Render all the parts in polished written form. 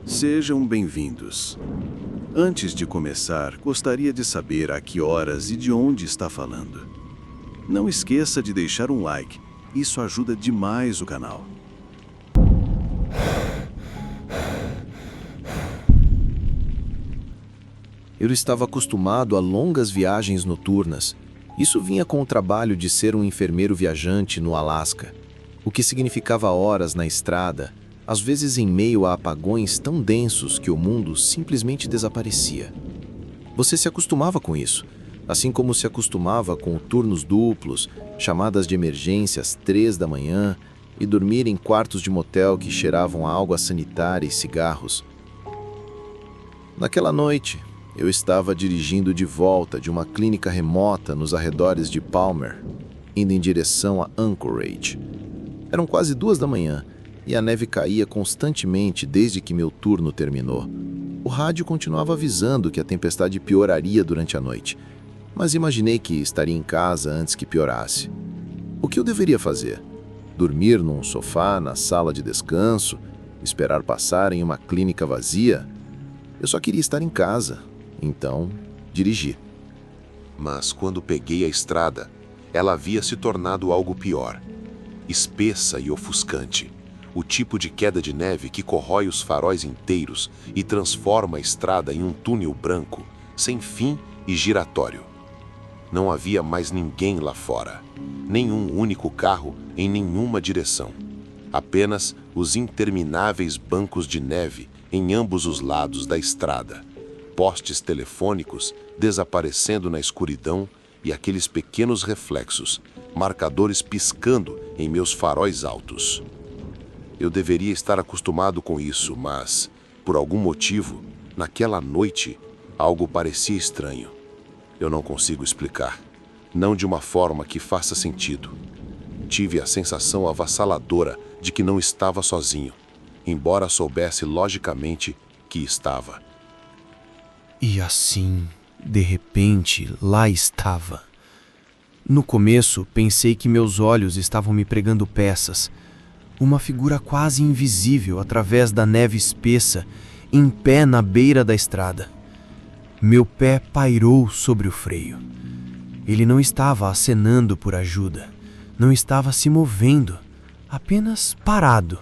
Sejam bem-vindos. Antes de começar, gostaria de saber a que horas e de onde está falando. Não esqueça de deixar um like, isso ajuda demais o canal. Eu estava acostumado a longas viagens noturnas. Isso vinha com o trabalho de ser um enfermeiro viajante no Alasca, o que significava horas na estrada, às vezes em meio a apagões tão densos que o mundo simplesmente desaparecia. Você se acostumava com isso, assim como se acostumava com turnos duplos, chamadas de emergência às 3 da manhã e dormir em quartos de motel que cheiravam a água sanitária e cigarros. Naquela noite, eu estava dirigindo de volta de uma clínica remota nos arredores de Palmer, indo em direção a Anchorage. Eram quase 2 da manhã e a neve caía constantemente desde que meu turno terminou. O rádio continuava avisando que a tempestade pioraria durante a noite, mas imaginei que estaria em casa antes que piorasse. O que eu deveria fazer? Dormir num sofá na sala de descanso? Esperar passar em uma clínica vazia? Eu só queria estar em casa. Então, dirigi. Mas quando peguei a estrada, ela havia se tornado algo pior. Espessa e ofuscante. O tipo de queda de neve que corrói os faróis inteiros e transforma a estrada em um túnel branco, sem fim e giratório. Não havia mais ninguém lá fora. Nenhum único carro em nenhuma direção. Apenas os intermináveis bancos de neve em ambos os lados da estrada. Postes telefônicos desaparecendo na escuridão e aqueles pequenos reflexos, marcadores piscando em meus faróis altos. Eu deveria estar acostumado com isso, mas, por algum motivo, naquela noite, algo parecia estranho. Eu não consigo explicar, não de uma forma que faça sentido. Tive a sensação avassaladora de que não estava sozinho, embora soubesse logicamente que estava. E assim, de repente, lá estava. No começo, pensei que meus olhos estavam me pregando peças. Uma figura quase invisível através da neve espessa, em pé na beira da estrada. Meu pé pairou sobre o freio. Ele não estava acenando por ajuda, não estava se movendo, apenas parado.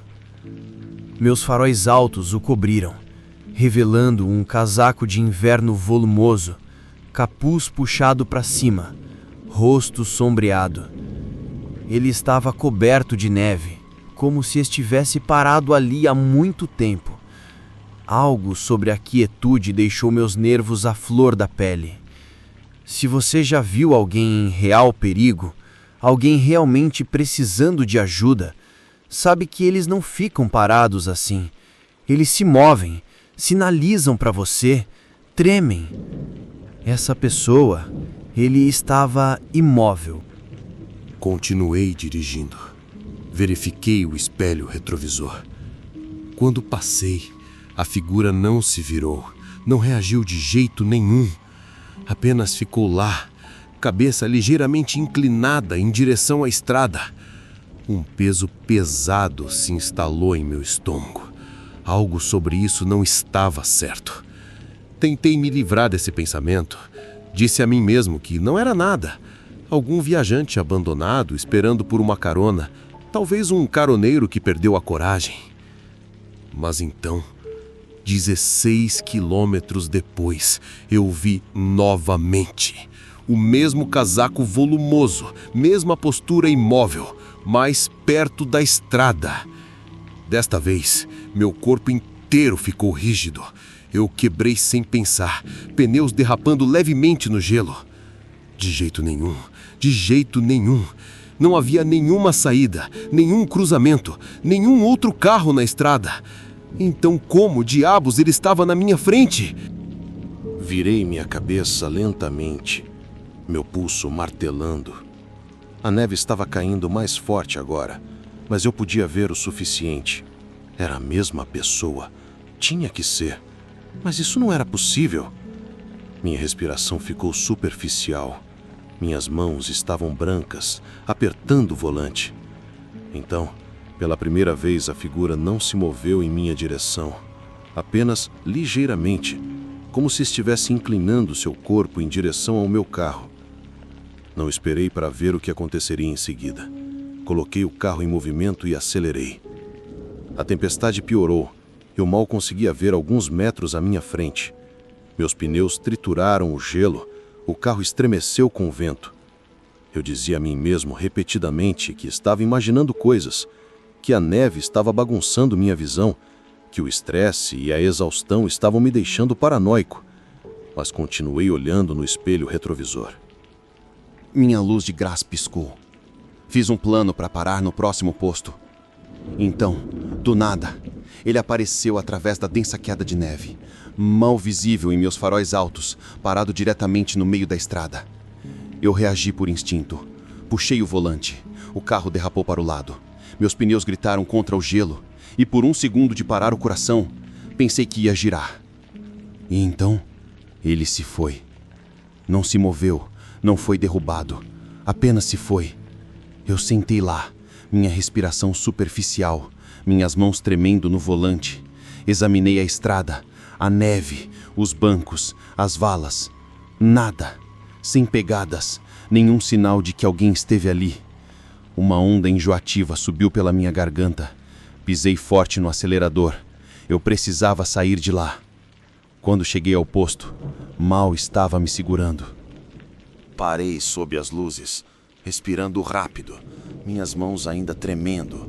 Meus faróis altos o cobriram, revelando um casaco de inverno volumoso, capuz puxado para cima, rosto sombreado. Ele estava coberto de neve, como se estivesse parado ali há muito tempo. Algo sobre a quietude deixou meus nervos à flor da pele. Se você já viu alguém em real perigo, alguém realmente precisando de ajuda, sabe que eles não ficam parados assim. Eles se movem, sinalizam para você, tremem. Essa pessoa, ele estava imóvel. Continuei dirigindo. Verifiquei o espelho retrovisor. Quando passei, a figura não se virou, não reagiu de jeito nenhum. Apenas ficou lá, cabeça ligeiramente inclinada em direção à estrada. Um peso pesado se instalou em meu estômago. Algo sobre isso não estava certo. Tentei me livrar desse pensamento. Disse a mim mesmo que não era nada. Algum viajante abandonado esperando por uma carona. Talvez um caroneiro que perdeu a coragem. Mas então, 16 quilômetros depois, eu vi novamente. O mesmo casaco volumoso, mesma postura imóvel, mais perto da estrada. Desta vez, meu corpo inteiro ficou rígido. Eu quebrei sem pensar, pneus derrapando levemente no gelo. De jeito nenhum, de jeito nenhum. Não havia nenhuma saída, nenhum cruzamento, nenhum outro carro na estrada. Então como diabos ele estava na minha frente? Virei minha cabeça lentamente, meu pulso martelando. A neve estava caindo mais forte agora, mas eu podia ver o suficiente. Era a mesma pessoa. Tinha que ser. Mas isso não era possível. Minha respiração ficou superficial. Minhas mãos estavam brancas, apertando o volante. Então, pela primeira vez, a figura não se moveu em minha direção. apenas ligeiramente, como se estivesse inclinando seu corpo em direção ao meu carro. Não esperei para ver o que aconteceria em seguida. Coloquei o carro em movimento e acelerei. A tempestade piorou. Eu mal conseguia ver alguns metros à minha frente. Meus pneus trituraram o gelo, o carro estremeceu com o vento. Eu dizia a mim mesmo repetidamente que estava imaginando coisas, que a neve estava bagunçando minha visão, que o estresse e a exaustão estavam me deixando paranoico, mas continuei olhando no espelho retrovisor. Minha luz de gás piscou. Fiz um plano para parar no próximo posto. Então, do nada, ele apareceu através da densa queda de neve, mal visível em meus faróis altos, parado diretamente no meio da estrada. Eu reagi por instinto. Puxei o volante. O carro derrapou para o lado. Meus pneus gritaram contra o gelo. E por um segundo de parar o coração, pensei que ia girar. E então, ele se foi. Não se moveu, não foi derrubado. Apenas se foi. Eu sentei lá, minha respiração superficial, minhas mãos tremendo no volante. Examinei a estrada, a neve, os bancos, as valas. Nada. Sem pegadas, nenhum sinal de que alguém esteve ali. Uma onda enjoativa subiu pela minha garganta. Pisei forte no acelerador. Eu precisava sair de lá. Quando cheguei ao posto, mal estava me segurando. Parei sob as luzes, respirando rápido, minhas mãos ainda tremendo.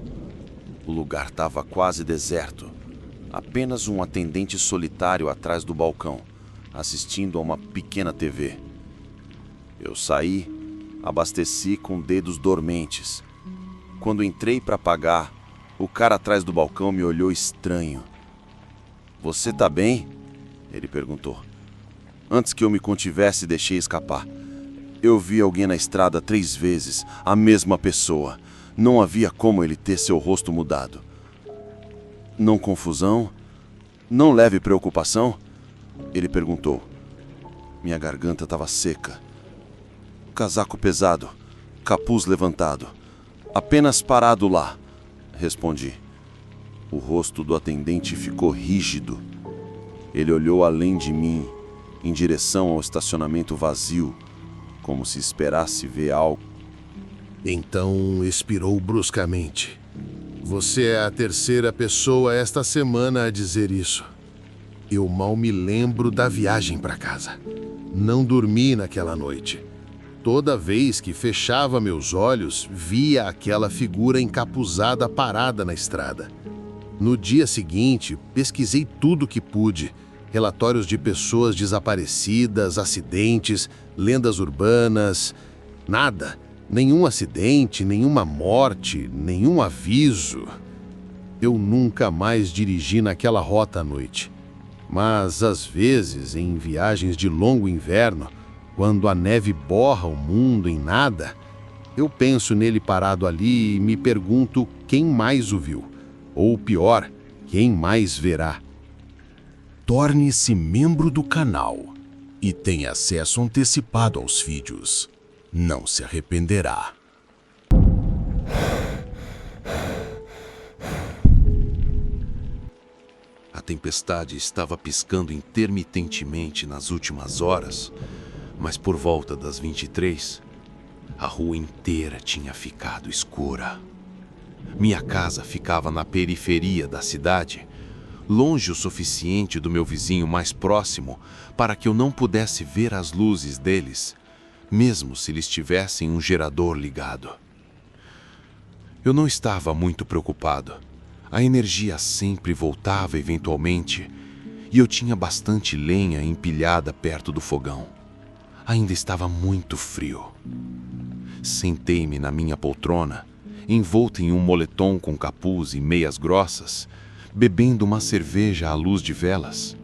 O lugar estava quase deserto. Apenas um atendente solitário atrás do balcão, assistindo a uma pequena TV. Eu saí, abasteci com dedos dormentes. Quando entrei para pagar, o cara atrás do balcão me olhou estranho. "Você tá bem?" ele perguntou. Antes que eu me contivesse, deixei escapar. Eu vi alguém na estrada 3 vezes, a mesma pessoa. Não havia como ele ter seu rosto mudado. "Não confusão? Não leve preocupação?" ele perguntou. Minha garganta estava seca. "Casaco pesado, capuz levantado. Apenas parado lá", respondi. O rosto do atendente ficou rígido. Ele olhou além de mim, em direção ao estacionamento vazio, como se esperasse ver algo. Então expirou bruscamente. "Você é a terceira pessoa esta semana a dizer isso. Eu mal me lembro da viagem para casa. Não dormi naquela noite. Toda vez que fechava meus olhos, via aquela figura encapuzada parada na estrada. No dia seguinte, pesquisei tudo que pude. Relatórios de pessoas desaparecidas, acidentes, lendas urbanas. Nada. Nenhum acidente, nenhuma morte, nenhum aviso. Eu nunca mais dirigi naquela rota à noite. Mas, às vezes, em viagens de longo inverno, quando a neve borra o mundo em nada, eu penso nele parado ali e me pergunto quem mais o viu. Ou pior, quem mais verá. Torne-se membro do canal e tenha acesso antecipado aos vídeos. Não se arrependerá. A tempestade estava piscando intermitentemente nas últimas horas, mas por volta das 23, a rua inteira tinha ficado escura. Minha casa ficava na periferia da cidade, longe o suficiente do meu vizinho mais próximo para que eu não pudesse ver as luzes deles, mesmo se eles tivessem um gerador ligado. Eu não estava muito preocupado. A energia sempre voltava eventualmente e eu tinha bastante lenha empilhada perto do fogão. Ainda estava muito frio. Sentei-me na minha poltrona, envolto em um moletom com capuz e meias grossas, bebendo uma cerveja à luz de velas.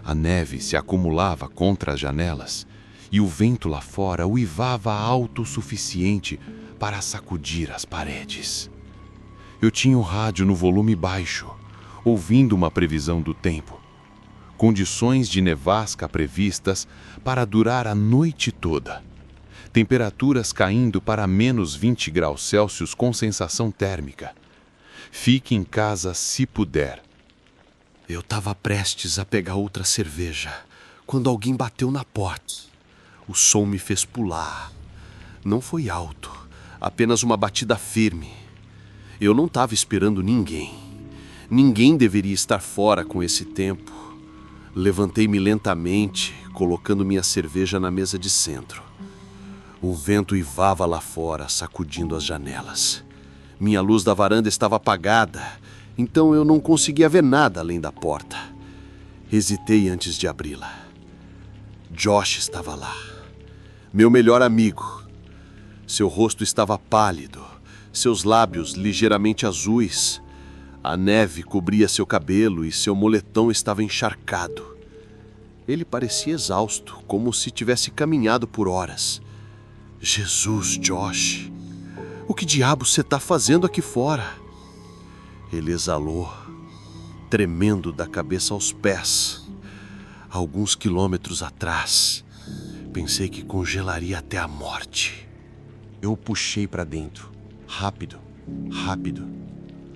A neve se acumulava contra as janelas e o vento lá fora uivava alto o suficiente para sacudir as paredes. Eu tinha o rádio no volume baixo, ouvindo uma previsão do tempo. Condições de nevasca previstas para durar a noite toda. Temperaturas caindo para menos 20 graus Celsius com sensação térmica. Fique em casa se puder. Eu estava prestes a pegar outra cerveja quando alguém bateu na porta. O som me fez pular. Não foi alto, apenas uma batida firme. Eu não estava esperando ninguém. Ninguém deveria estar fora com esse tempo. Levantei-me lentamente, colocando minha cerveja na mesa de centro. O vento uivava lá fora, sacudindo as janelas. Minha luz da varanda estava apagada, então eu não conseguia ver nada além da porta. Hesitei antes de abri-la. Josh estava lá, meu melhor amigo. Seu rosto estava pálido, seus lábios ligeiramente azuis. A neve cobria seu cabelo e seu moletom estava encharcado. Ele parecia exausto, como se tivesse caminhado por horas. Jesus, Josh, o que diabo você está fazendo aqui fora? Ele exalou, tremendo da cabeça aos pés. Alguns quilômetros atrás, pensei que congelaria até a morte. Eu o puxei para dentro, rápido, rápido.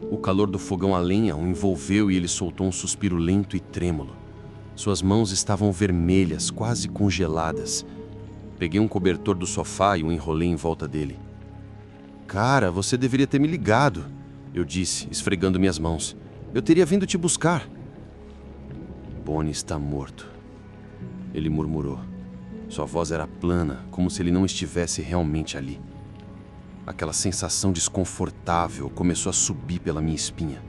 O calor do fogão a lenha o envolveu e ele soltou um suspiro lento e trêmulo. Suas mãos estavam vermelhas, quase congeladas. Peguei um cobertor do sofá e o enrolei em volta dele. Cara, você deveria ter me ligado, eu disse, esfregando minhas mãos. Eu teria vindo te buscar. Bonnie está morto, ele murmurou. Sua voz era plana, como se ele não estivesse realmente ali. Aquela sensação desconfortável começou a subir pela minha espinha.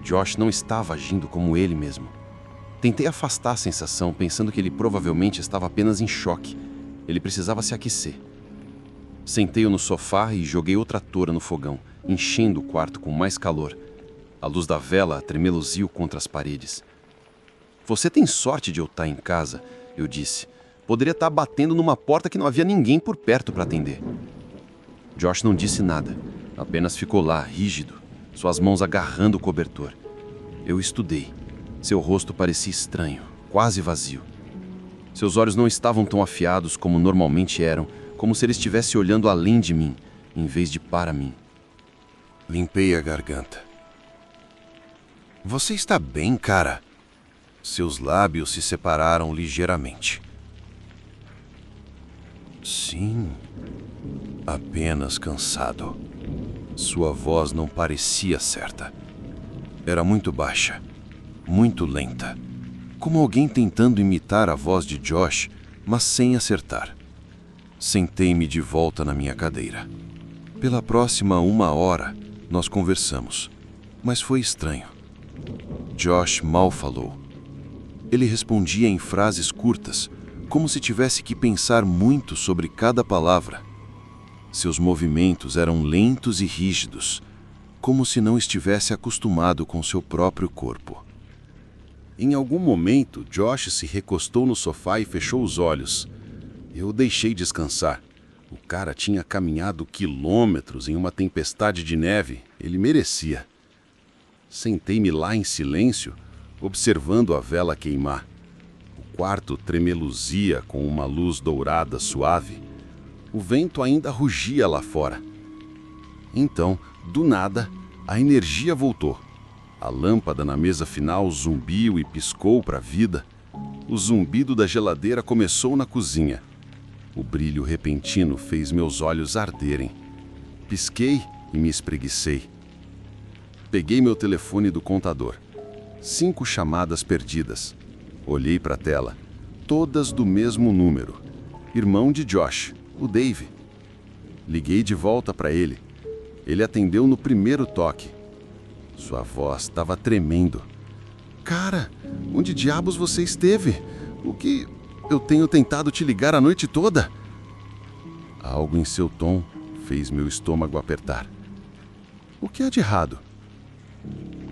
Josh não estava agindo como ele mesmo. Tentei afastar a sensação, pensando que ele provavelmente estava apenas em choque. Ele precisava se aquecer. Sentei-o no sofá e joguei outra tora no fogão, enchendo o quarto com mais calor. A luz da vela tremeluziu contra as paredes. Você tem sorte de eu estar em casa, eu disse. Poderia estar batendo numa porta que não havia ninguém por perto para atender. Josh não disse nada, apenas ficou lá, rígido, suas mãos agarrando o cobertor. Eu estudei. Seu rosto parecia estranho, quase vazio. Seus olhos não estavam tão afiados como normalmente eram, como se ele estivesse olhando além de mim, em vez de para mim. Limpei a garganta. Você está bem, cara? Seus lábios se separaram ligeiramente. Sim, apenas cansado. Sua voz não parecia certa. Era muito baixa, muito lenta, como alguém tentando imitar a voz de Josh, mas sem acertar. Sentei-me de volta na minha cadeira. Pela próxima 1 hora, nós conversamos, mas foi estranho. Josh mal falou. Ele respondia em frases curtas, como se tivesse que pensar muito sobre cada palavra. Seus movimentos eram lentos e rígidos, como se não estivesse acostumado com seu próprio corpo. Em algum momento, Josh se recostou no sofá e fechou os olhos. Eu o deixei descansar. O cara tinha caminhado quilômetros em uma tempestade de neve. Ele merecia. Sentei-me lá em silêncio, observando a vela queimar. O quarto tremeluzia com uma luz dourada suave. O vento ainda rugia lá fora. Então, do nada, a energia voltou. A lâmpada na mesa final zumbiu e piscou para a vida. O zumbido da geladeira começou na cozinha. O brilho repentino fez meus olhos arderem. Pisquei e me espreguicei. Peguei meu telefone do contador. 5 chamadas perdidas. Olhei para a tela. Todas do mesmo número. Irmão de Josh, o Dave. Liguei de volta para ele. Ele atendeu no primeiro toque. Sua voz estava tremendo. Cara, onde diabos você esteve? O que... Eu tenho tentado te ligar a noite toda. Algo em seu tom fez meu estômago apertar. O que há de errado?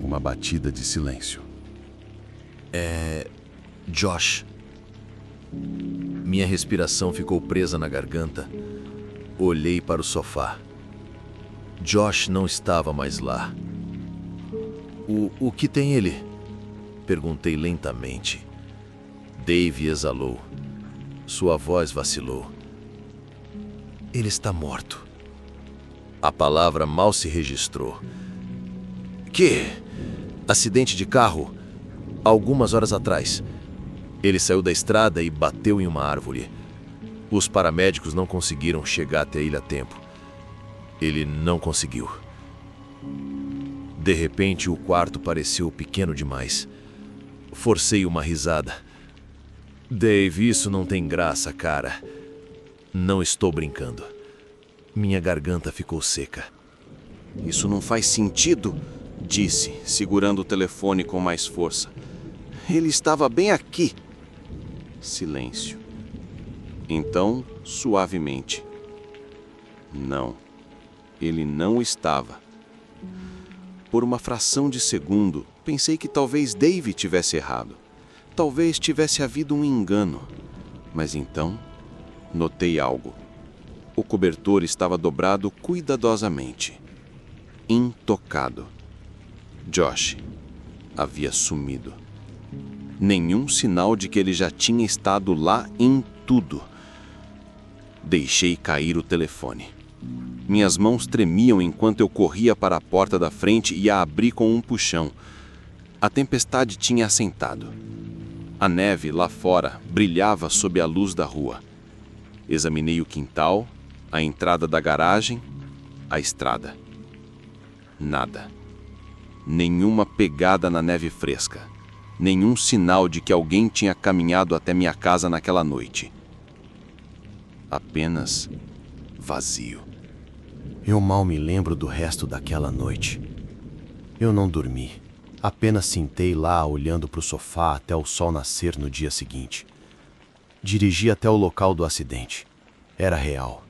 Uma batida de silêncio. Josh. Minha respiração ficou presa na garganta. Olhei para o sofá. Josh não estava mais lá. O que tem ele? Perguntei lentamente. Dave exalou. Sua voz vacilou. Ele está morto. A palavra mal se registrou. Que? Acidente de carro? Algumas horas atrás. Ele saiu da estrada e bateu em uma árvore. Os paramédicos não conseguiram chegar até ele a tempo. Ele não conseguiu. De repente, o quarto pareceu pequeno demais. Forcei uma risada. Dave, isso não tem graça, cara. Não estou brincando. Minha garganta ficou seca. Isso não faz sentido, disse, segurando o telefone com mais força. Ele estava bem aqui. Silêncio. Então, suavemente. Não, ele não estava. Por uma fração de segundo, pensei que talvez Dave tivesse errado. Talvez tivesse havido um engano. Mas então, notei algo. O cobertor estava dobrado cuidadosamente. Intocado. Josh havia sumido. Nenhum sinal de que ele já tinha estado lá em tudo. Deixei cair o telefone. Minhas mãos tremiam enquanto eu corria para a porta da frente e a abri com um puxão. A tempestade tinha assentado. A neve lá fora brilhava sob a luz da rua. Examinei o quintal, a entrada da garagem, a estrada. Nada. Nenhuma pegada na neve fresca. Nenhum sinal de que alguém tinha caminhado até minha casa naquela noite. Apenas vazio. Eu mal me lembro do resto daquela noite. Eu não dormi. Apenas sentei lá olhando para o sofá até o sol nascer no dia seguinte. Dirigi até o local do acidente. Era real.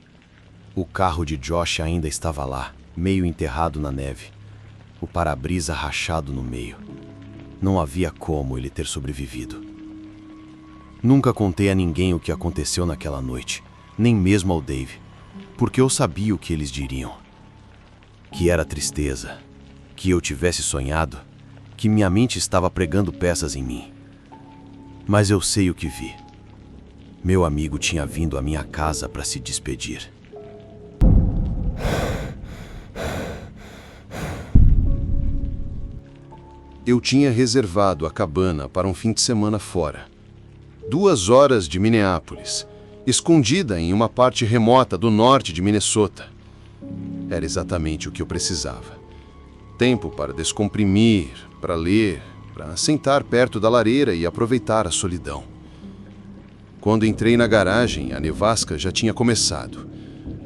O carro de Josh ainda estava lá, meio enterrado na neve. O para-brisa rachado no meio. Não havia como ele ter sobrevivido. Nunca contei a ninguém o que aconteceu naquela noite, nem mesmo ao Dave, porque eu sabia o que eles diriam. Que era tristeza, que eu tivesse sonhado, que minha mente estava pregando peças em mim. Mas eu sei o que vi. Meu amigo tinha vindo à minha casa para se despedir. Eu tinha reservado a cabana para um fim de semana fora. 2 horas de Minneapolis, escondida em uma parte remota do norte de Minnesota. Era exatamente o que eu precisava. Tempo para descomprimir, para ler, para sentar perto da lareira e aproveitar a solidão. Quando entrei na garagem, a nevasca já tinha começado.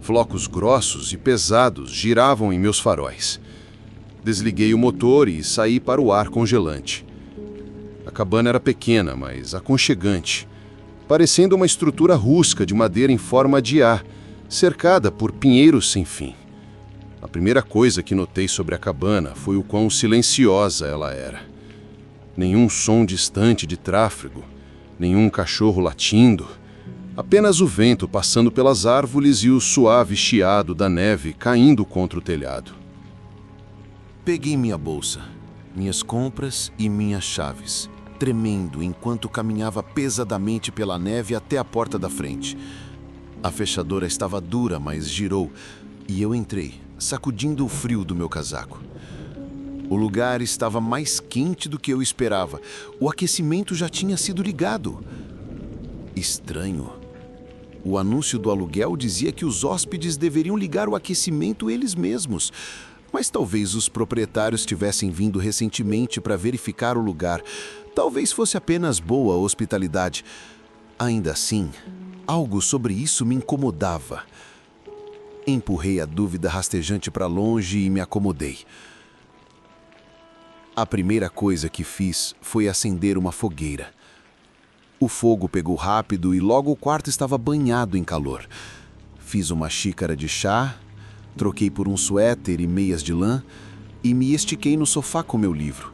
Flocos grossos e pesados giravam em meus faróis. Desliguei o motor e saí para o ar congelante. A cabana era pequena, mas aconchegante, parecendo uma estrutura rústica de madeira em forma de A, cercada por pinheiros sem fim. A primeira coisa que notei sobre a cabana foi o quão silenciosa ela era. Nenhum som distante de tráfego, nenhum cachorro latindo, apenas o vento passando pelas árvores e o suave chiado da neve caindo contra o telhado. Peguei minha bolsa, minhas compras e minhas chaves, tremendo enquanto caminhava pesadamente pela neve até a porta da frente. A fechadura estava dura, mas girou, e eu entrei, sacudindo o frio do meu casaco. O lugar estava mais quente do que eu esperava. O aquecimento já tinha sido ligado. Estranho. O anúncio do aluguel dizia que os hóspedes deveriam ligar o aquecimento eles mesmos. Mas talvez os proprietários tivessem vindo recentemente para verificar o lugar. Talvez fosse apenas boa hospitalidade. Ainda assim, algo sobre isso me incomodava. Empurrei a dúvida rastejante para longe e me acomodei. A primeira coisa que fiz foi acender uma fogueira. O fogo pegou rápido e logo o quarto estava banhado em calor. Fiz uma xícara de chá, troquei por um suéter e meias de lã e me estiquei no sofá com meu livro.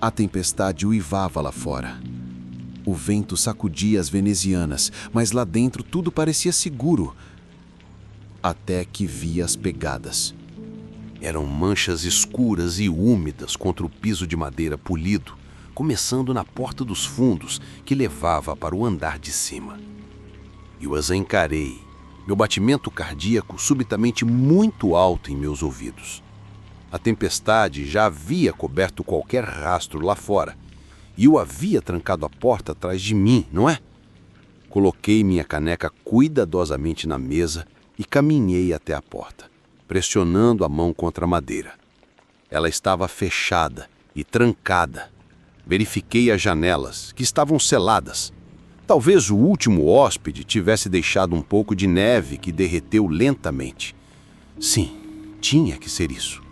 A tempestade uivava lá fora. O vento sacudia as venezianas, mas lá dentro tudo parecia seguro. Até que vi as pegadas. Eram manchas escuras e úmidas contra o piso de madeira polido, começando na porta dos fundos que levava para o andar de cima. Eu as encarei, meu batimento cardíaco subitamente muito alto em meus ouvidos. A tempestade já havia coberto qualquer rastro lá fora, E eu havia trancado a porta atrás de mim, não é? Coloquei minha caneca cuidadosamente na mesa e caminhei até a porta, pressionando a mão contra a madeira. Ela estava fechada e trancada. Verifiquei as janelas, que estavam seladas. Talvez o último hóspede tivesse deixado um pouco de neve que derreteu lentamente. Sim, tinha que ser isso.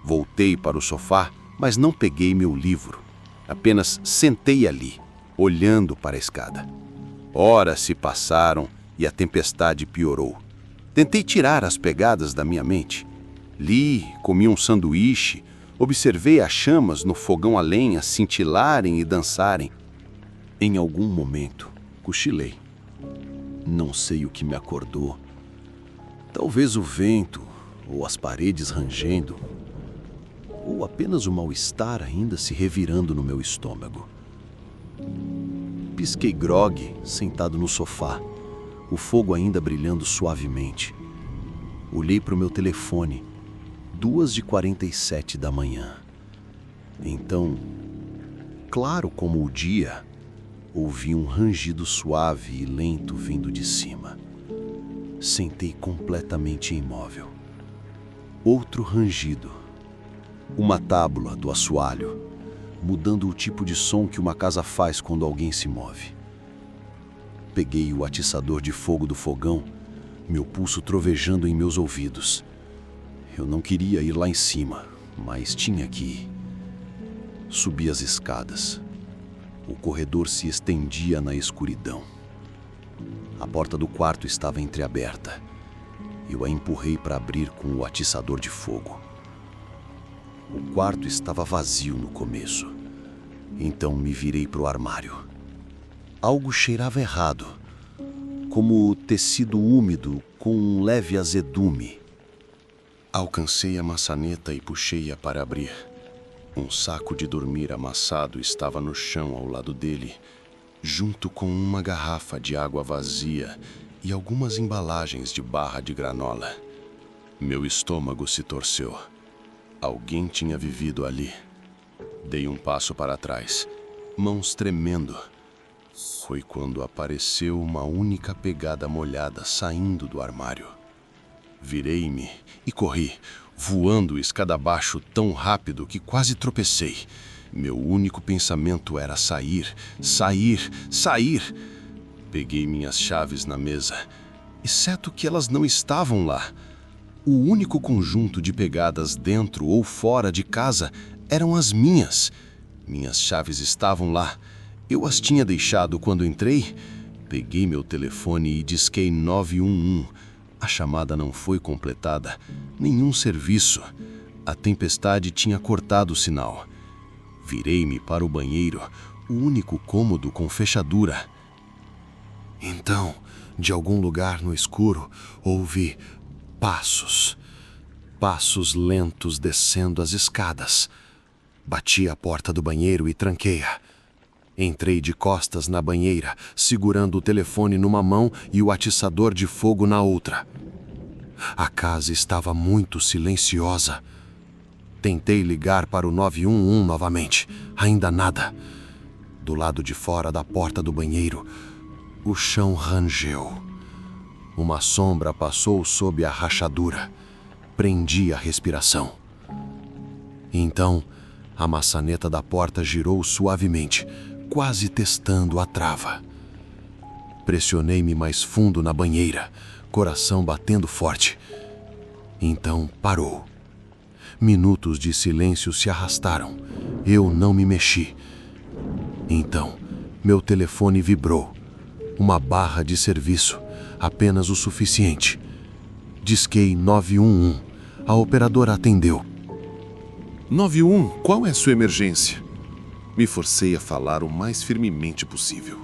Voltei para o sofá, mas não peguei meu livro. Apenas sentei ali, olhando para a escada. Horas se passaram e a tempestade piorou. Tentei tirar as pegadas da minha mente. Li, comi um sanduíche, observei as chamas no fogão a lenha cintilarem e dançarem. Em algum momento, cochilei. Não sei o que me acordou. Talvez o vento, ou as paredes rangendo, ou apenas o mal-estar ainda se revirando no meu estômago. Pisquei grogue, sentado no sofá, o fogo ainda brilhando suavemente. Olhei para o meu telefone, 2h47 da manhã. Então, claro como o dia, ouvi um rangido suave e lento vindo de cima. Sentei completamente imóvel. Outro rangido. Uma tábua do assoalho, mudando o tipo de som que uma casa faz quando alguém se move. Peguei o atiçador de fogo do fogão, meu pulso trovejando em meus ouvidos. Eu não queria ir lá em cima, mas tinha que ir. Subi as escadas. O corredor se estendia na escuridão. A porta do quarto estava entreaberta. Eu a empurrei para abrir com o atiçador de fogo. O quarto estava vazio no começo. Então me virei para o armário. Algo cheirava errado, como tecido úmido com um leve azedume. Alcancei a maçaneta e puxei-a para abrir. Um saco de dormir amassado estava no chão ao lado dele, junto com uma garrafa de água vazia e algumas embalagens de barra de granola. Meu estômago se torceu. Alguém tinha vivido ali. Dei um passo para trás, mãos tremendo. Foi quando apareceu uma única pegada molhada saindo do armário. Virei-me e corri, voando escada abaixo tão rápido que quase tropecei. Meu único pensamento era sair, sair, sair. Peguei minhas chaves na mesa, exceto que elas não estavam lá. O único conjunto de pegadas dentro ou fora de casa eram as minhas. Minhas chaves estavam lá. Eu as tinha deixado quando entrei. Peguei meu telefone e disquei 911. A chamada não foi completada. Nenhum serviço. A tempestade tinha cortado o sinal. Virei-me para o banheiro, o único cômodo com fechadura. Então, de algum lugar no escuro, ouvi passos. Passos lentos descendo as escadas. Bati a porta do banheiro e tranquei-a. Entrei de costas na banheira, segurando o telefone numa mão e o atiçador de fogo na outra. A casa estava muito silenciosa. Tentei ligar para o 911 novamente. Ainda nada. Do lado de fora da porta do banheiro, o chão rangeu. Uma sombra passou sob a rachadura. Prendi a respiração. Então, a maçaneta da porta girou suavemente, quase testando a trava. Pressionei-me mais fundo na banheira, coração batendo forte. Então parou. Minutos de silêncio se arrastaram. Eu não me mexi. Então, meu telefone vibrou. Uma barra de serviço, apenas o suficiente. Disquei 911. A operadora atendeu. 911, qual é a sua emergência? Me forcei a falar o mais firmemente possível.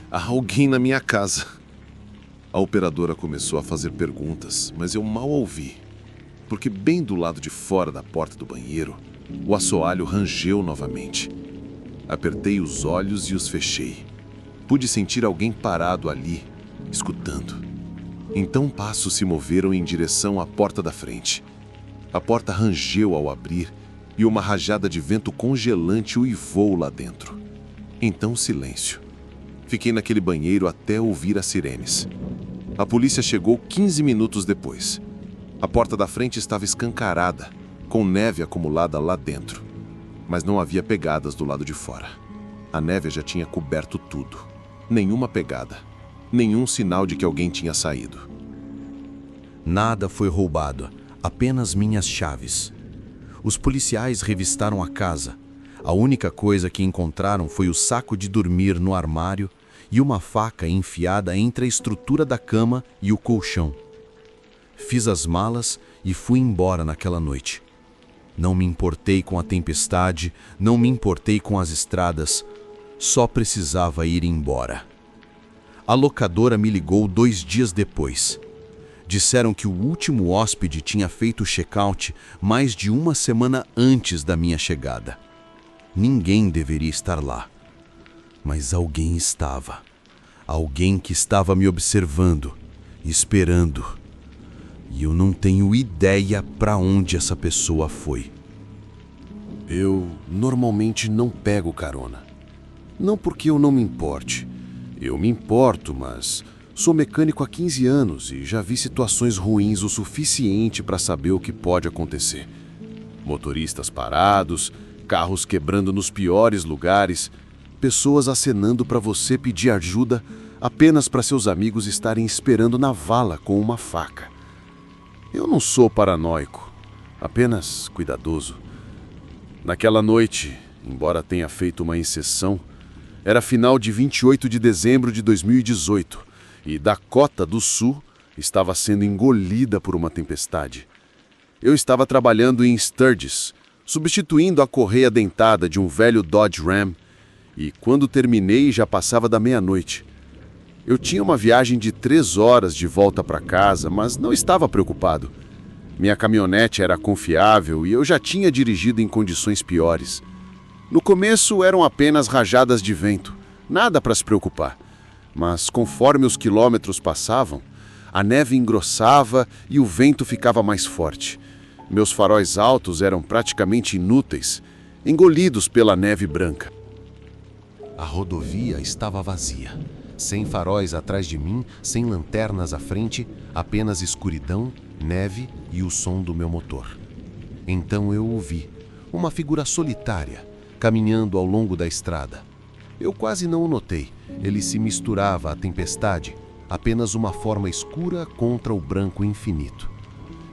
Há alguém na minha casa. A operadora começou a fazer perguntas, mas eu mal ouvi, porque bem do lado de fora da porta do banheiro, o assoalho rangeu novamente. Apertei os olhos e os fechei. Pude sentir alguém parado ali, escutando. Então passos se moveram em direção à porta da frente. A porta rangeu ao abrir e uma rajada de vento congelante uivou lá dentro. Então silêncio. Fiquei naquele banheiro até ouvir as sirenes. A polícia chegou 15 minutos depois. A porta da frente estava escancarada, com neve acumulada lá dentro. Mas não havia pegadas do lado de fora. A neve já tinha coberto tudo. Nenhuma pegada. Nenhum sinal de que alguém tinha saído. Nada foi roubado, apenas minhas chaves. Os policiais revistaram a casa. A única coisa que encontraram foi o saco de dormir no armário e uma faca enfiada entre a estrutura da cama e o colchão. Fiz as malas e fui embora naquela noite. Não me importei com a tempestade, não me importei com as estradas, só precisava ir embora. A locadora me ligou 2 dias depois. Disseram que o último hóspede tinha feito o check-out mais de 1 semana antes da minha chegada. Ninguém deveria estar lá. Mas alguém estava. Alguém que estava me observando, esperando. E eu não tenho ideia para onde essa pessoa foi. Eu normalmente não pego carona. Não porque eu não me importe. Eu me importo, mas sou mecânico há 15 anos e já vi situações ruins o suficiente para saber o que pode acontecer. Motoristas parados, carros quebrando nos piores lugares, pessoas acenando para você pedir ajuda apenas para seus amigos estarem esperando na vala com uma faca. Eu não sou paranoico, apenas cuidadoso. Naquela noite, embora tenha feito uma exceção, era final de 28 de dezembro de 2018 e Dakota do Sul estava sendo engolida por uma tempestade. Eu estava trabalhando em Sturgis, substituindo a correia dentada de um velho Dodge Ram, e quando terminei já passava da meia-noite. Eu tinha uma viagem de 3 horas de volta para casa, mas não estava preocupado. Minha caminhonete era confiável e eu já tinha dirigido em condições piores. No começo eram apenas rajadas de vento, nada para se preocupar. Mas conforme os quilômetros passavam, a neve engrossava e o vento ficava mais forte. Meus faróis altos eram praticamente inúteis, engolidos pela neve branca. A rodovia estava vazia. Sem faróis atrás de mim, sem lanternas à frente, apenas escuridão, neve e o som do meu motor. Então eu o vi, uma figura solitária, caminhando ao longo da estrada. Eu quase não o notei, ele se misturava à tempestade, apenas uma forma escura contra o branco infinito.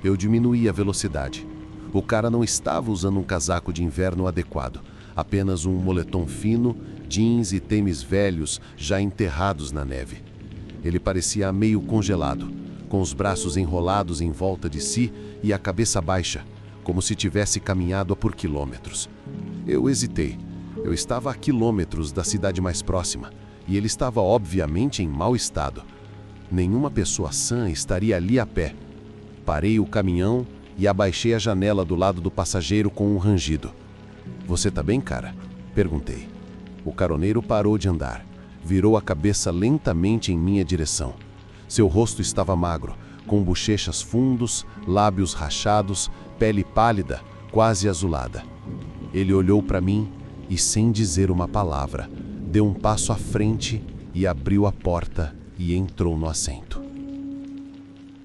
Eu diminuí a velocidade. O cara não estava usando um casaco de inverno adequado, apenas um moletom fino, jeans e tênis velhos já enterrados na neve. Ele parecia meio congelado, com os braços enrolados em volta de si e a cabeça baixa, como se tivesse caminhado por quilômetros. Eu hesitei. Eu estava a quilômetros da cidade mais próxima e ele estava obviamente em mau estado. Nenhuma pessoa sã estaria ali a pé. Parei o caminhão e abaixei a janela do lado do passageiro com um rangido. "Você tá bem, cara?" perguntei. O caroneiro parou de andar, virou a cabeça lentamente em minha direção. Seu rosto estava magro, com bochechas fundos, lábios rachados, pele pálida, quase azulada. Ele olhou para mim e, sem dizer uma palavra, deu um passo à frente e abriu a porta e entrou no assento.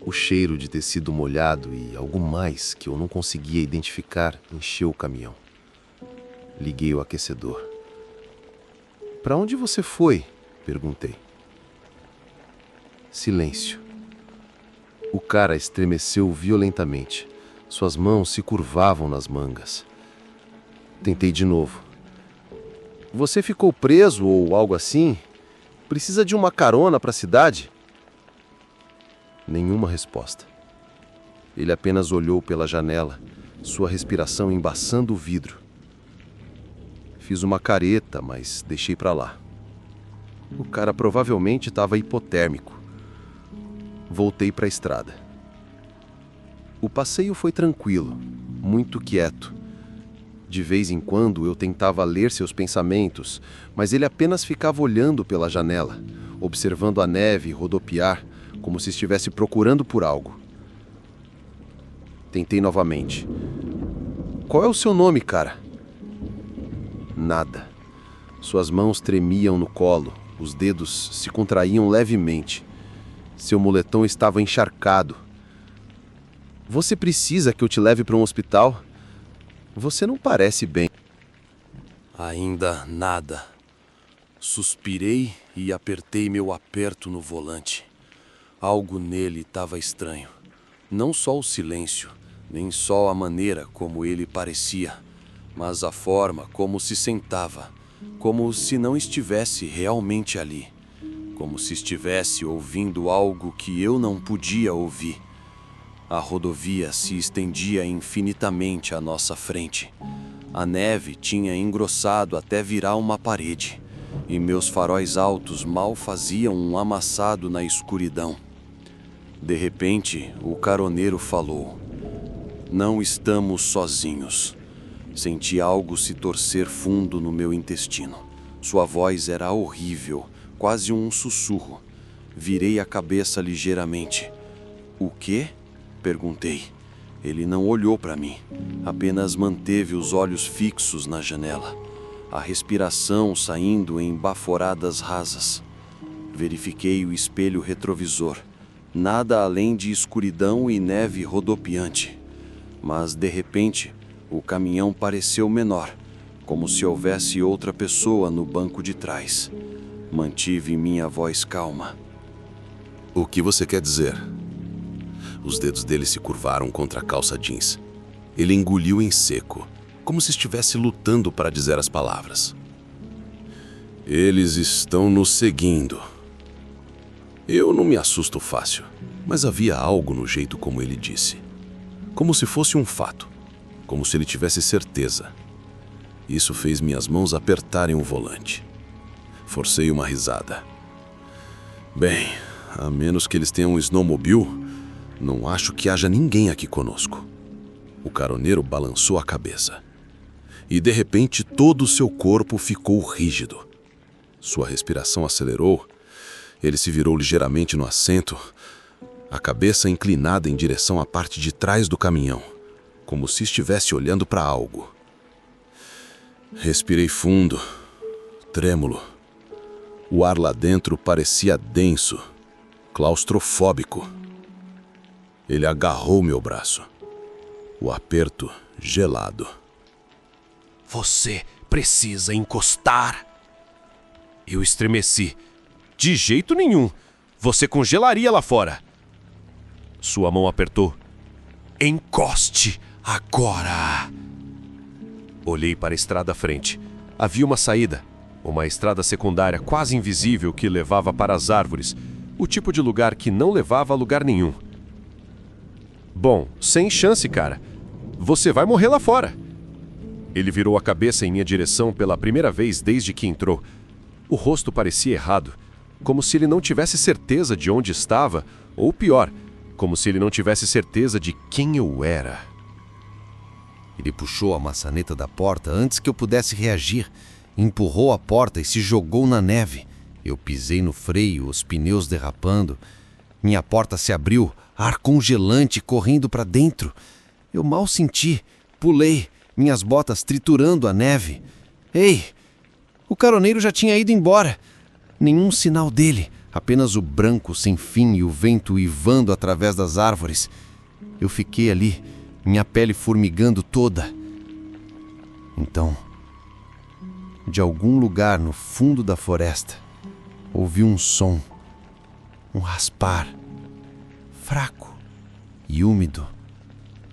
O cheiro de tecido molhado e algo mais que eu não conseguia identificar encheu o caminhão. Liguei o aquecedor. "Para onde você foi?" perguntei. Silêncio. O cara estremeceu violentamente. Suas mãos se curvavam nas mangas. Tentei de novo. "Você ficou preso ou algo assim? Precisa de uma carona para a cidade?" Nenhuma resposta. Ele apenas olhou pela janela, sua respiração embaçando o vidro. Fiz uma careta, mas deixei para lá. O cara provavelmente estava hipotérmico. Voltei para a estrada. O passeio foi tranquilo, muito quieto. De vez em quando eu tentava ler seus pensamentos, mas ele apenas ficava olhando pela janela, observando a neve rodopiar, como se estivesse procurando por algo. Tentei novamente. Qual é o seu nome, cara? Nada. Suas mãos tremiam no colo, os dedos se contraíam levemente. Seu moletom estava encharcado. Você precisa que eu te leve para um hospital? Você não parece bem. Ainda nada. Suspirei e apertei meu aperto no volante. Algo nele estava estranho. Não só o silêncio, nem só a maneira como ele parecia, mas a forma como se sentava, como se não estivesse realmente ali, como se estivesse ouvindo algo que eu não podia ouvir. A rodovia se estendia infinitamente à nossa frente. A neve tinha engrossado até virar uma parede, e meus faróis altos mal faziam um amassado na escuridão. De repente, o caroneiro falou: "Não estamos sozinhos." Senti algo se torcer fundo no meu intestino. Sua voz era horrível, quase um sussurro. Virei a cabeça ligeiramente. "O quê?" perguntei. Ele não olhou para mim, apenas manteve os olhos fixos na janela, a respiração saindo em baforadas rasas. Verifiquei o espelho retrovisor. Nada além de escuridão e neve rodopiante. Mas, de repente, o caminhão pareceu menor, como se houvesse outra pessoa no banco de trás. Mantive minha voz calma. O que você quer dizer? Os dedos dele se curvaram contra a calça jeans. Ele engoliu em seco, como se estivesse lutando para dizer as palavras. Eles estão nos seguindo. Eu não me assusto fácil, mas havia algo no jeito como ele disse. Como se fosse um fato, como se ele tivesse certeza. Isso fez minhas mãos apertarem o volante. Forcei uma risada. Bem, a menos que eles tenham um snowmobile, não acho que haja ninguém aqui conosco. O caroneiro balançou a cabeça. E de repente todo o seu corpo ficou rígido. Sua respiração acelerou. Ele se virou ligeiramente no assento, a cabeça inclinada em direção à parte de trás do caminhão, como se estivesse olhando para algo. Respirei fundo, trêmulo. O ar lá dentro parecia denso, claustrofóbico. Ele agarrou meu braço. O aperto gelado. Você precisa encostar. Eu estremeci. De jeito nenhum. Você congelaria lá fora. Sua mão apertou. Encoste agora. Olhei para a estrada à frente. Havia uma saída. Uma estrada secundária quase invisível que levava para as árvores. O tipo de lugar que não levava a lugar nenhum. Bom, sem chance, cara. Você vai morrer lá fora. Ele virou a cabeça em minha direção pela primeira vez desde que entrou. O rosto parecia errado, como se ele não tivesse certeza de onde estava, ou pior, como se ele não tivesse certeza de quem eu era. Ele puxou a maçaneta da porta antes que eu pudesse reagir, empurrou a porta e se jogou na neve. Eu pisei no freio, os pneus derrapando. Minha porta se abriu, ar congelante correndo para dentro. Eu mal senti, pulei, minhas botas triturando a neve. Ei! O caroneiro já tinha ido embora. Nenhum sinal dele, apenas o branco sem fim e o vento uivando através das árvores. Eu fiquei ali, minha pele formigando toda. Então, de algum lugar no fundo da floresta, ouvi um som, um raspar, fraco e úmido,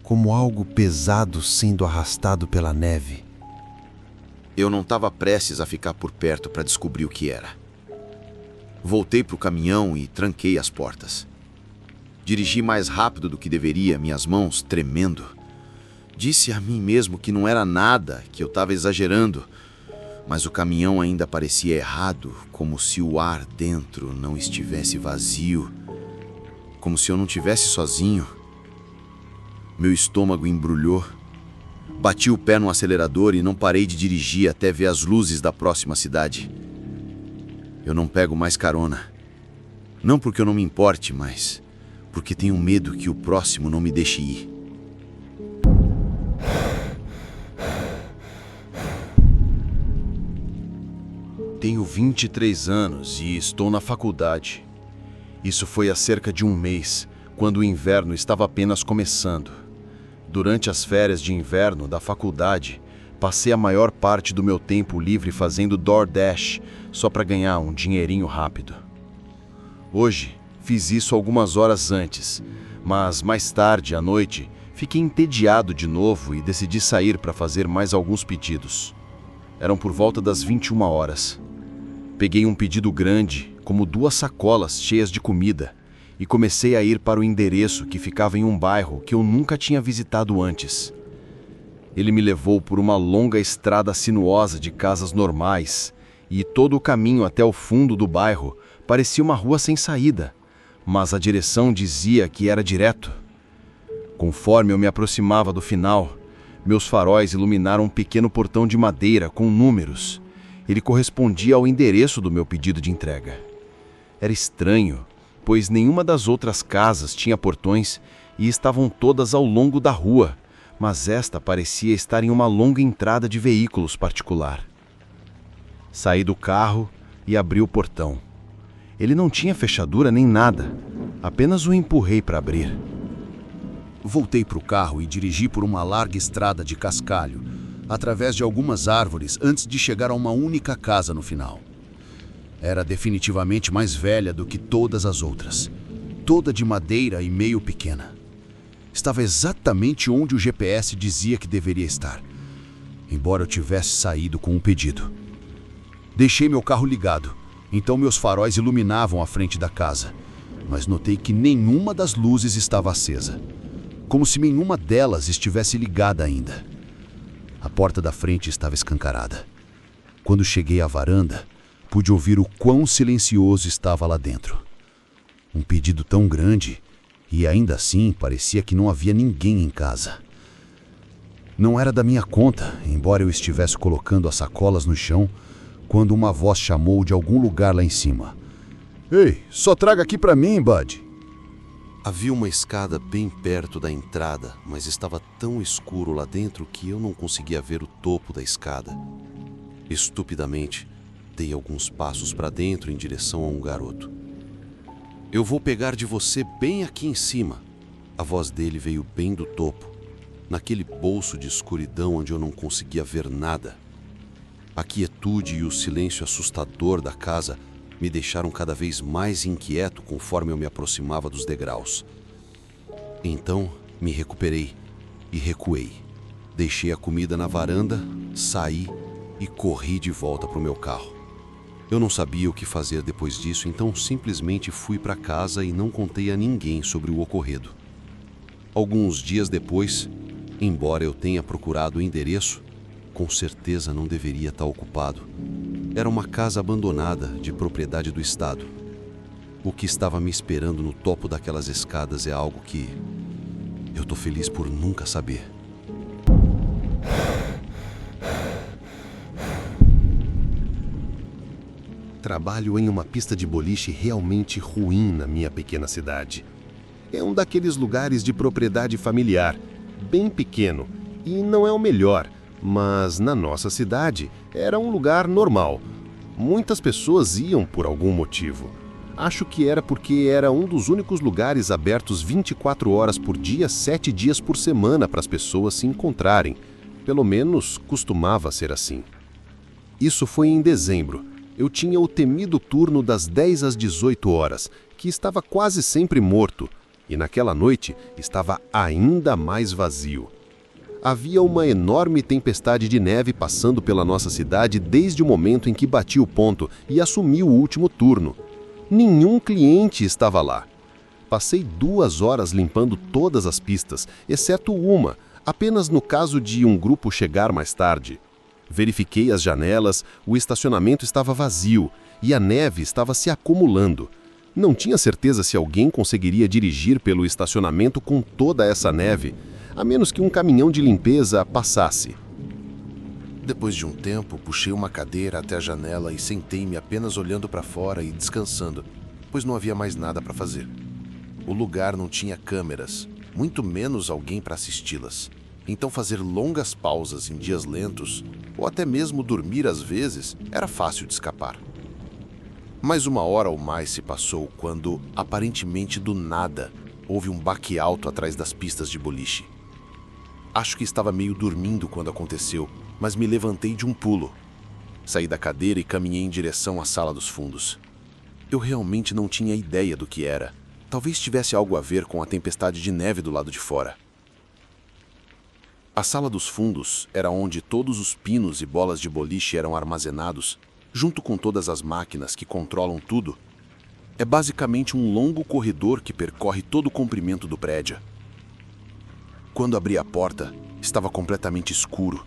como algo pesado sendo arrastado pela neve. Eu não estava prestes a ficar por perto para descobrir o que era. Voltei para o caminhão e tranquei as portas. Dirigi mais rápido do que deveria, minhas mãos tremendo. Disse a mim mesmo que não era nada, que eu estava exagerando. Mas o caminhão ainda parecia errado, como se o ar dentro não estivesse vazio. Como se eu não estivesse sozinho. Meu estômago embrulhou. Bati o pé no acelerador e não parei de dirigir até ver as luzes da próxima cidade. Eu não pego mais carona. Não porque eu não me importe, mas porque tenho medo que o próximo não me deixe ir. Tenho 23 anos e estou na faculdade. Isso foi há cerca de um mês, quando o inverno estava apenas começando. Durante as férias de inverno da faculdade, passei a maior parte do meu tempo livre fazendo DoorDash, só para ganhar um dinheirinho rápido. Hoje, fiz isso algumas horas antes, mas mais tarde, à noite, fiquei entediado de novo e decidi sair para fazer mais alguns pedidos. Eram por volta das 21 horas. Peguei um pedido grande, como 2 sacolas cheias de comida, e comecei a ir para o endereço que ficava em um bairro que eu nunca tinha visitado antes. Ele me levou por uma longa estrada sinuosa de casas normais, e todo o caminho até o fundo do bairro parecia uma rua sem saída, mas a direção dizia que era direto. Conforme eu me aproximava do final, meus faróis iluminaram um pequeno portão de madeira com números. Ele correspondia ao endereço do meu pedido de entrega. Era estranho, pois nenhuma das outras casas tinha portões e estavam todas ao longo da rua, mas esta parecia estar em uma longa entrada de veículos particular. Saí do carro e abri o portão. Ele não tinha fechadura nem nada, apenas o empurrei para abrir. Voltei para o carro e dirigi por uma larga estrada de cascalho, através de algumas árvores antes de chegar a uma única casa no final. Era definitivamente mais velha do que todas as outras, toda de madeira e meio pequena. Estava exatamente onde o GPS dizia que deveria estar, embora eu tivesse saído com um pedido. Deixei meu carro ligado, então meus faróis iluminavam a frente da casa, mas notei que nenhuma das luzes estava acesa, como se nenhuma delas estivesse ligada ainda. A porta da frente estava escancarada. Quando cheguei à varanda, pude ouvir o quão silencioso estava lá dentro. Um pedido tão grande, e ainda assim parecia que não havia ninguém em casa. Não era da minha conta, embora eu estivesse colocando as sacolas no chão, quando uma voz chamou de algum lugar lá em cima. "Ei, só traga aqui para mim, Bud." Havia uma escada bem perto da entrada, mas estava tão escuro lá dentro que eu não conseguia ver o topo da escada. Estupidamente, dei alguns passos para dentro em direção a um garoto. "Eu vou pegar de você bem aqui em cima." A voz dele veio bem do topo, naquele bolso de escuridão onde eu não conseguia ver nada. A quietude e o silêncio assustador da casa me deixaram cada vez mais inquieto conforme eu me aproximava dos degraus. Então, me recuperei e recuei. Deixei a comida na varanda, saí e corri de volta para o meu carro. Eu não sabia o que fazer depois disso, então simplesmente fui para casa e não contei a ninguém sobre o ocorrido. Alguns dias depois, embora eu tenha procurado o endereço, com certeza não deveria estar ocupado. Era uma casa abandonada de propriedade do Estado. O que estava me esperando no topo daquelas escadas é algo que eu tô feliz por nunca saber. Trabalho em uma pista de boliche realmente ruim na minha pequena cidade. É um daqueles lugares de propriedade familiar, bem pequeno, e não é o melhor, mas na nossa cidade era um lugar normal. Muitas pessoas iam por algum motivo. Acho que era porque era um dos únicos lugares abertos 24 horas por dia, 7 dias por semana para as pessoas se encontrarem. Pelo menos costumava ser assim. Isso foi em dezembro. Eu tinha o temido turno das 10 às 18 horas, que estava quase sempre morto, e naquela noite estava ainda mais vazio. Havia uma enorme tempestade de neve passando pela nossa cidade desde o momento em que bati o ponto e assumi o último turno. Nenhum cliente estava lá. Passei 2 horas limpando todas as pistas, exceto uma, apenas no caso de um grupo chegar mais tarde. Verifiquei as janelas, o estacionamento estava vazio e a neve estava se acumulando. Não tinha certeza se alguém conseguiria dirigir pelo estacionamento com toda essa neve, a menos que um caminhão de limpeza passasse. Depois de um tempo, puxei uma cadeira até a janela e sentei-me apenas olhando para fora e descansando, pois não havia mais nada para fazer. O lugar não tinha câmeras, muito menos alguém para assisti-las. Então fazer longas pausas em dias lentos, ou até mesmo dormir às vezes, era fácil de escapar. Mais 1 hora ou mais se passou quando, aparentemente do nada, houve um baque alto atrás das pistas de boliche. Acho que estava meio dormindo quando aconteceu, mas me levantei de um pulo. Saí da cadeira e caminhei em direção à sala dos fundos. Eu realmente não tinha ideia do que era. Talvez tivesse algo a ver com a tempestade de neve do lado de fora. A sala dos fundos era onde todos os pinos e bolas de boliche eram armazenados, junto com todas as máquinas que controlam tudo. É basicamente um longo corredor que percorre todo o comprimento do prédio. Quando abri a porta, estava completamente escuro.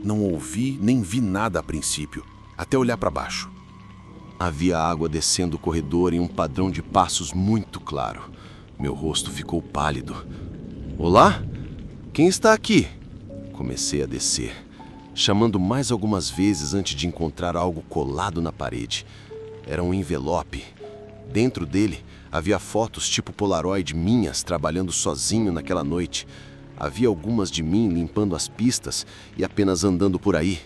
Não ouvi nem vi nada a princípio, até olhar para baixo. Havia água descendo o corredor em um padrão de passos muito claro. Meu rosto ficou pálido. Olá? Quem está aqui? Comecei a descer, chamando mais algumas vezes antes de encontrar algo colado na parede. Era um envelope. Dentro dele havia fotos tipo Polaroid minhas trabalhando sozinho naquela noite. Havia algumas de mim limpando as pistas e apenas andando por aí.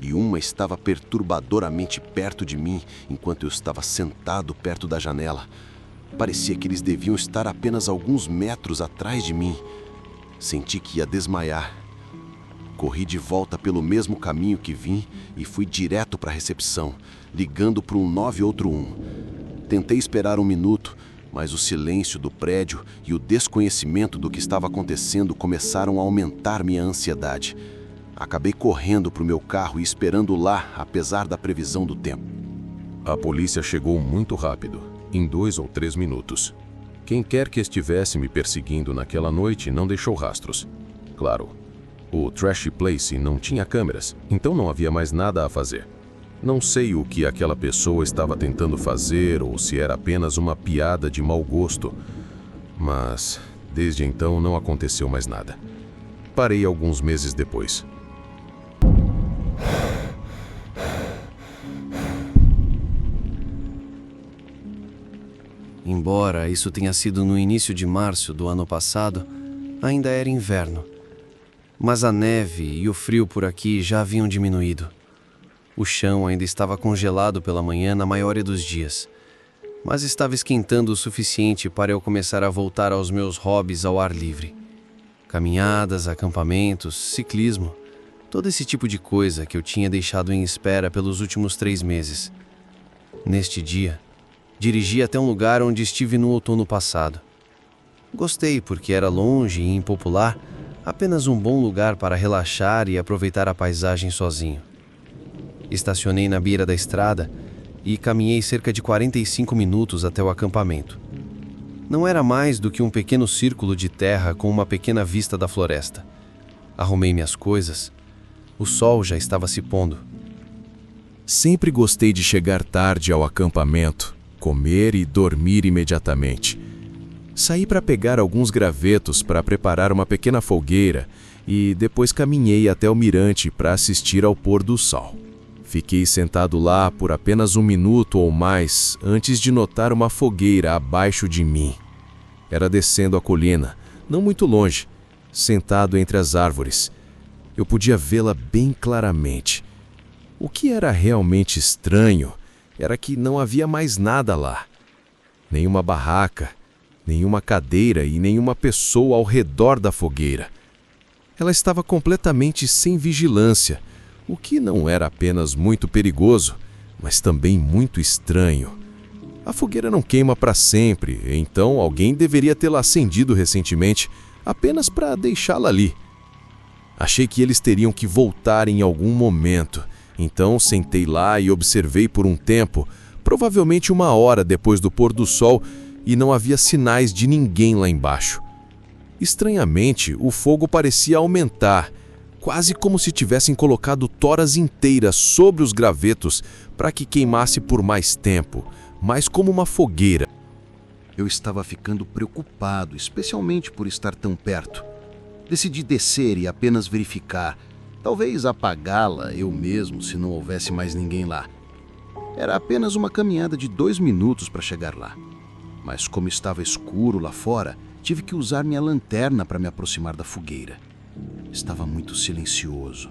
E uma estava perturbadoramente perto de mim enquanto eu estava sentado perto da janela. Parecia que eles deviam estar apenas alguns metros atrás de mim. Senti que ia desmaiar. Corri de volta pelo mesmo caminho que vim e fui direto para a recepção, ligando para um 981. Tentei esperar 1 minuto, mas o silêncio do prédio e o desconhecimento do que estava acontecendo começaram a aumentar minha ansiedade. Acabei correndo para o meu carro e esperando lá, apesar da previsão do tempo. A polícia chegou muito rápido, em 2 ou 3 minutos. Quem quer que estivesse me perseguindo naquela noite não deixou rastros. Claro, o Trash Place não tinha câmeras, então não havia mais nada a fazer. Não sei o que aquela pessoa estava tentando fazer ou se era apenas uma piada de mau gosto, mas desde então não aconteceu mais nada. Parei alguns meses depois. Embora isso tenha sido no início de março do ano passado, ainda era inverno. Mas a neve e o frio por aqui já haviam diminuído. O chão ainda estava congelado pela manhã na maioria dos dias, mas estava esquentando o suficiente para eu começar a voltar aos meus hobbies ao ar livre. Caminhadas, acampamentos, ciclismo, todo esse tipo de coisa que eu tinha deixado em espera pelos últimos 3 meses. Neste dia, dirigi até um lugar onde estive no outono passado. Gostei porque era longe e impopular, apenas um bom lugar para relaxar e aproveitar a paisagem sozinho. Estacionei na beira da estrada e caminhei cerca de 45 minutos até o acampamento. Não era mais do que um pequeno círculo de terra com uma pequena vista da floresta. Arrumei minhas coisas. O sol já estava se pondo. Sempre gostei de chegar tarde ao acampamento, comer e dormir imediatamente. Saí para pegar alguns gravetos para preparar uma pequena fogueira e depois caminhei até o mirante para assistir ao pôr do sol. Fiquei sentado lá por apenas 1 minuto ou mais antes de notar uma fogueira abaixo de mim. Era descendo a colina, não muito longe, sentado entre as árvores. Eu podia vê-la bem claramente. O que era realmente estranho era que não havia mais nada lá. Nenhuma barraca, nenhuma cadeira e nenhuma pessoa ao redor da fogueira. Ela estava completamente sem vigilância, o que não era apenas muito perigoso, mas também muito estranho. A fogueira não queima para sempre, então alguém deveria tê-la acendido recentemente, apenas para deixá-la ali. Achei que eles teriam que voltar em algum momento, então sentei lá e observei por um tempo, provavelmente 1 hora depois do pôr do sol, e não havia sinais de ninguém lá embaixo. Estranhamente, o fogo parecia aumentar, quase como se tivessem colocado toras inteiras sobre os gravetos para que queimasse por mais tempo, mais como uma fogueira. Eu estava ficando preocupado, especialmente por estar tão perto. Decidi descer e apenas verificar, talvez apagá-la eu mesmo se não houvesse mais ninguém lá. Era apenas uma caminhada de 2 minutos para chegar lá. Mas como estava escuro lá fora, tive que usar minha lanterna para me aproximar da fogueira. Estava muito silencioso.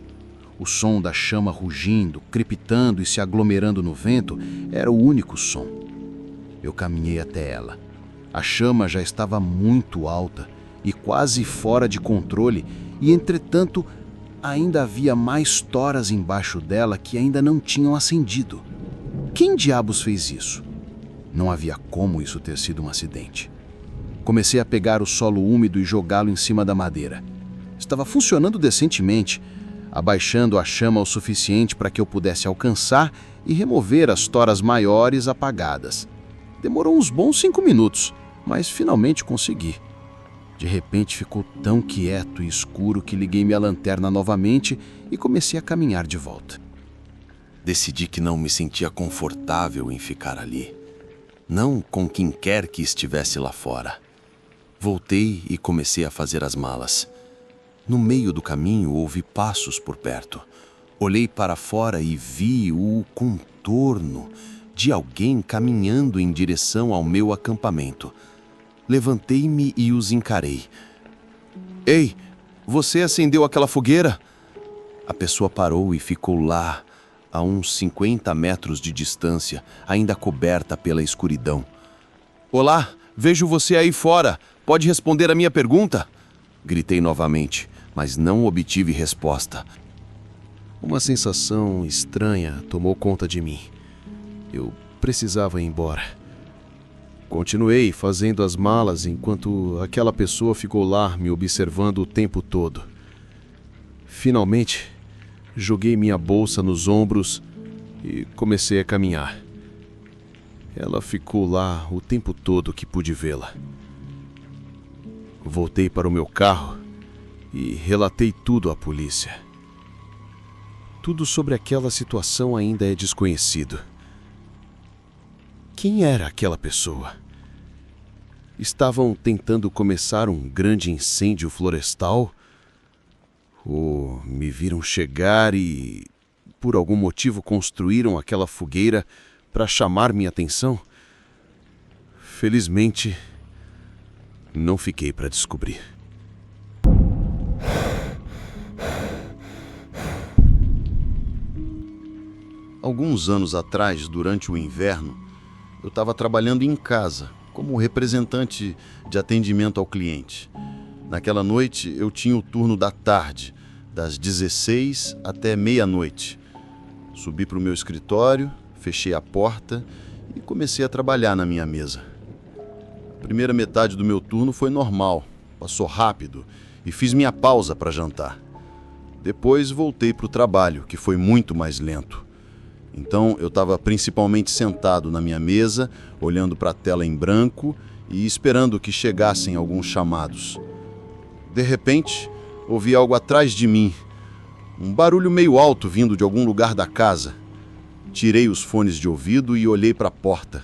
O som da chama rugindo, crepitando e se aglomerando no vento era o único som. Eu caminhei até ela. A chama já estava muito alta e quase fora de controle, e entretanto ainda havia mais toras embaixo dela que ainda não tinham acendido. Quem diabos fez isso? Não havia como isso ter sido um acidente. Comecei a pegar o solo úmido e jogá-lo em cima da madeira. Estava funcionando decentemente, abaixando a chama o suficiente para que eu pudesse alcançar e remover as toras maiores apagadas. Demorou uns bons 5 minutos, mas finalmente consegui. De repente ficou tão quieto e escuro que liguei minha lanterna novamente e comecei a caminhar de volta. Decidi que não me sentia confortável em ficar ali. Não com quem quer que estivesse lá fora. Voltei e comecei a fazer as malas. No meio do caminho ouvi passos por perto. Olhei para fora e vi o contorno de alguém caminhando em direção ao meu acampamento. Levantei-me e os encarei. Ei, você acendeu aquela fogueira? A pessoa parou e ficou lá, a uns 50 metros de distância, ainda coberta pela escuridão. Olá, vejo você aí fora. Pode responder a minha pergunta? Gritei novamente, mas não obtive resposta. Uma sensação estranha tomou conta de mim. Eu precisava ir embora. Continuei fazendo as malas enquanto aquela pessoa ficou lá me observando o tempo todo. Finalmente, joguei minha bolsa nos ombros e comecei a caminhar. Ela ficou lá o tempo todo que pude vê-la. Voltei para o meu carro e relatei tudo à polícia. Tudo sobre aquela situação ainda é desconhecido. Quem era aquela pessoa? Estavam tentando começar um grande incêndio florestal? Ou me viram chegar e, por algum motivo, construíram aquela fogueira para chamar minha atenção? Felizmente, não fiquei para descobrir. Alguns anos atrás, durante o inverno, eu estava trabalhando em casa, como representante de atendimento ao cliente. Naquela noite, eu tinha o turno da tarde, das 16 até meia-noite. Subi para o meu escritório, fechei a porta e comecei a trabalhar na minha mesa. A primeira metade do meu turno foi normal, passou rápido e fiz minha pausa para jantar. Depois voltei para o trabalho, que foi muito mais lento. Então eu estava principalmente sentado na minha mesa, olhando para a tela em branco e esperando que chegassem alguns chamados. De repente, ouvi algo atrás de mim, um barulho meio alto vindo de algum lugar da casa. Tirei os fones de ouvido e olhei para a porta.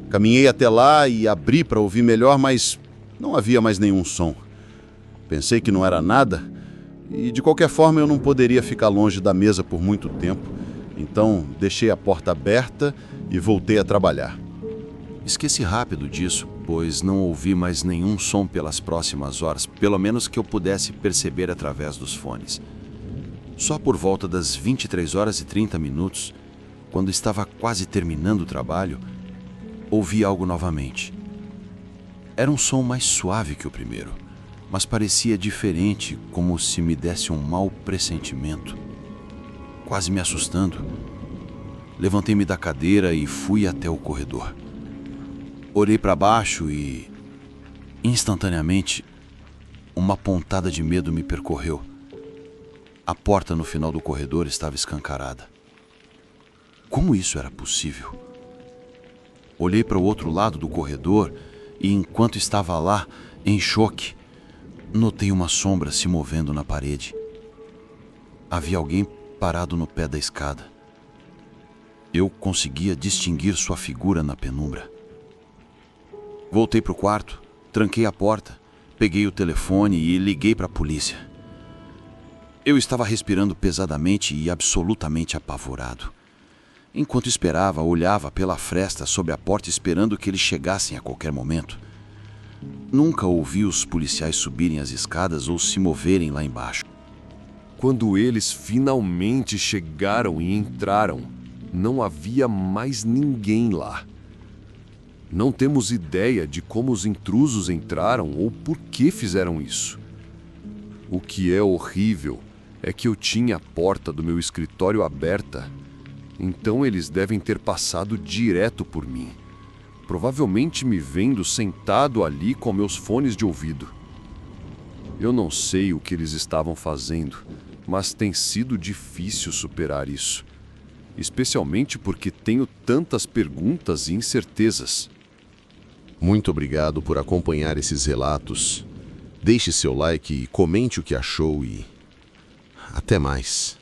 Caminhei até lá e abri para ouvir melhor, mas não havia mais nenhum som. Pensei que não era nada e, de qualquer forma, eu não poderia ficar longe da mesa por muito tempo. Então, deixei a porta aberta e voltei a trabalhar. Esqueci rápido disso, pois não ouvi mais nenhum som pelas próximas horas, pelo menos que eu pudesse perceber através dos fones. Só por volta das 23 horas e 30 minutos, quando estava quase terminando o trabalho, ouvi algo novamente. Era um som mais suave que o primeiro, mas parecia diferente, como se me desse um mau pressentimento. Quase me assustando, levantei-me da cadeira e fui até o corredor. Olhei para baixo e, instantaneamente, uma pontada de medo me percorreu. A porta no final do corredor estava escancarada. Como isso era possível? Olhei para o outro lado do corredor e, enquanto estava lá, em choque, notei uma sombra se movendo na parede. Havia alguém parado no pé da escada. Eu conseguia distinguir sua figura na penumbra. Voltei para o quarto, tranquei a porta, peguei o telefone e liguei para a polícia. Eu estava respirando pesadamente e absolutamente apavorado. Enquanto esperava, olhava pela fresta sobre a porta esperando que eles chegassem a qualquer momento. Nunca ouvi os policiais subirem as escadas ou se moverem lá embaixo. Quando eles finalmente chegaram e entraram, não havia mais ninguém lá. Não temos ideia de como os intrusos entraram ou por que fizeram isso. O que é horrível é que eu tinha a porta do meu escritório aberta, então eles devem ter passado direto por mim, provavelmente me vendo sentado ali com meus fones de ouvido. Eu não sei o que eles estavam fazendo, mas tem sido difícil superar isso, especialmente porque tenho tantas perguntas e incertezas. Muito obrigado por acompanhar esses relatos. Deixe seu like e comente o que achou e até mais.